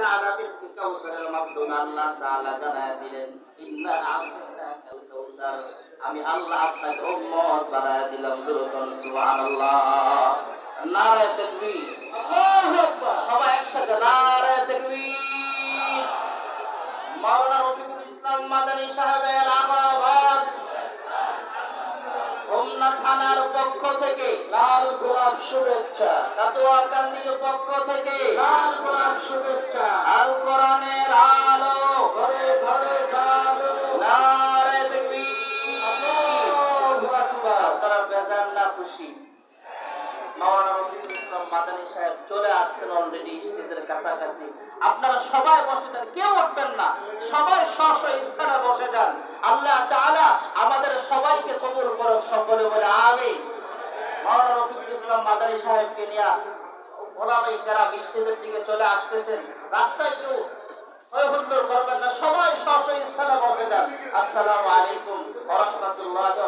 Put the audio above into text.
ইন্না আযাবিল কাউসারের মাধ্যমে আল্লাহ তাআলা জানায় দিলেন ইন্না আ'তাইনাকাল কাউসার, আমি আল্লাহ আপনাকে উম্মত বানায় দিলাম। দুরুদ সুবহানাল্লাহ। নারে তাকবীর, আল্লাহু আকবার। সবাই একসাথে নারে তাকবীর। মাওলানা রফিকুল ইসলাম মাদানী সাহেবের আহ্বান, হোমনা থানার পক্ষ থেকে লাল গোলাপ শুভেচ্ছা, কাটোয়াকান্দির পক্ষ থেকে লাল গোলাপ শুভেচ্ছা। আল কোরআনের আলো ঘরে ঘরে জালো, নারে তাকবীর, আল্লাহু আকবার। আপনারা বেজার না খুশি? মাওলানা রফিকুল ইসলাম মাদানী সাহেব চলে আসছেন অলরেডি স্টেজের কাছাকাছি। আপনারা সবাই বসে যান, কেউ উঠবেন না, সবাই স্ব স্থানে বসে যান। আল্লাহ তাআলা আমাদের সবাইকে কবুল করুন, সকলে বলে আমিন। মাওলানা রফিকুল ইসলাম মাদানী সাহেবকে নিয়ে ওলামায়ে কেরাম স্টেজের দিকে চলে আসতেছেন। রাস্তায় কেউ হই হুল্লোড় করবেন না, সবাই স্ব স্থানে বসে যান। আসসালামু আলাইকুম ওয়া রাহমাতুল্লাহি